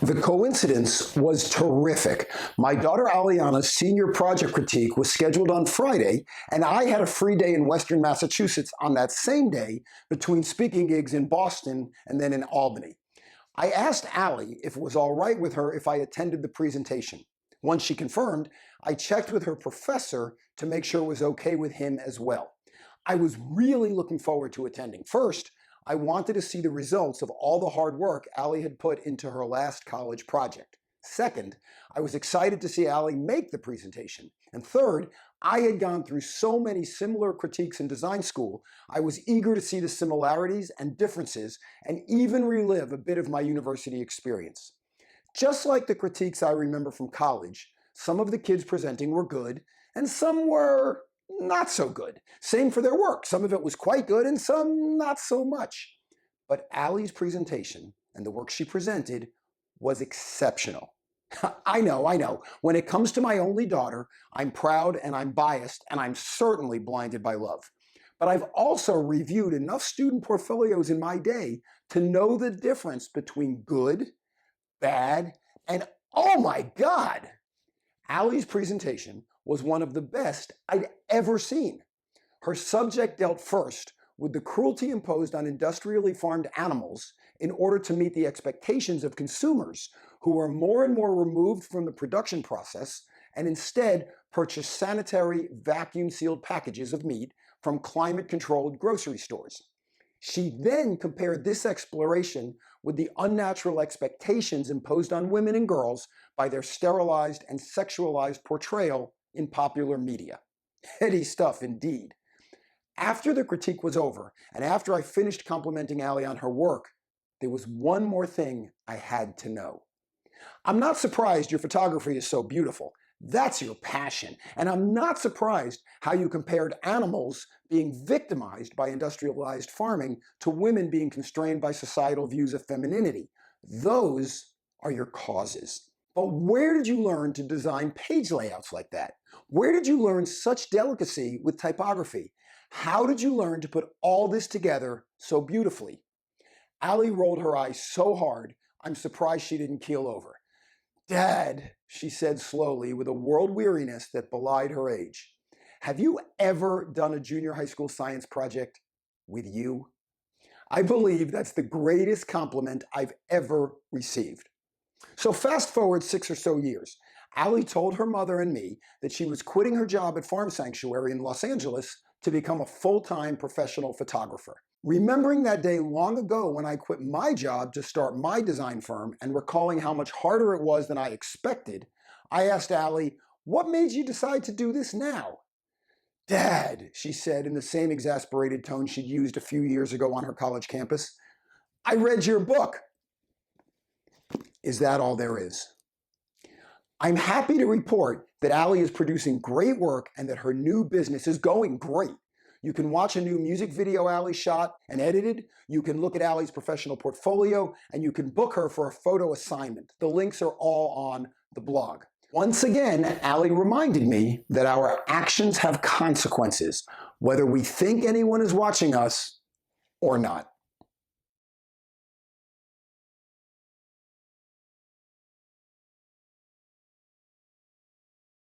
The coincidence was terrific. My daughter Aliana's senior project critique was scheduled on Friday, and I had a free day in Western Massachusetts on that same day between speaking gigs in Boston and then in Albany. I asked Allie if it was all right with her if I attended the presentation. Once she confirmed, I checked with her professor to make sure it was okay with him as well. I was really looking forward to attending. First, I wanted to see the results of all the hard work Allie had put into her last college project. Second, I was excited to see Allie make the presentation. And third, I had gone through so many similar critiques in design school, I was eager to see the similarities and differences and even relive a bit of my university experience. Just like the critiques I remember from college, some of the kids presenting were good and some were not so good. Same for their work. Some of it was quite good and some not so much. But Allie's presentation and the work she presented was exceptional. I know. When it comes to my only daughter, I'm proud and I'm biased and I'm certainly blinded by love. But I've also reviewed enough student portfolios in my day to know the difference between good, bad, and oh my God! Allie's presentation was one of the best I'd ever seen. Her subject dealt first with the cruelty imposed on industrially farmed animals in order to meet the expectations of consumers who are more and more removed from the production process and instead purchase sanitary, vacuum-sealed packages of meat from climate-controlled grocery stores. She then compared this exploration with the unnatural expectations imposed on women and girls by their sterilized and sexualized portrayal in popular media. Heady stuff indeed. After the critique was over, and after I finished complimenting Allie on her work, there was one more thing I had to know. I'm not surprised your photography is so beautiful. That's your passion. And I'm not surprised how you compared animals being victimized by industrialized farming to women being constrained by societal views of femininity. Those are your causes. But where did you learn to design page layouts like that? Where did you learn such delicacy with typography? How did you learn to put all this together so beautifully? Allie rolled her eyes so hard, I'm surprised she didn't keel over. Dad, she said slowly with a world weariness that belied her age, have you ever done a junior high school science project with you? I believe that's the greatest compliment I've ever received. So fast forward 6 or so years. Allie told her mother and me that she was quitting her job at Farm Sanctuary in Los Angeles to become a full-time professional photographer. Remembering that day long ago when I quit my job to start my design firm and recalling how much harder it was than I expected, I asked Allie, what made you decide to do this now? Dad, she said in the same exasperated tone she'd used a few years ago on her college campus, I read your book. Is that all there is? I'm happy to report that Allie is producing great work and that her new business is going great. You can watch a new music video Allie shot and edited, you can look at Allie's professional portfolio, and you can book her for a photo assignment. The links are all on the blog. Once again, Allie reminded me that our actions have consequences, whether we think anyone is watching us or not.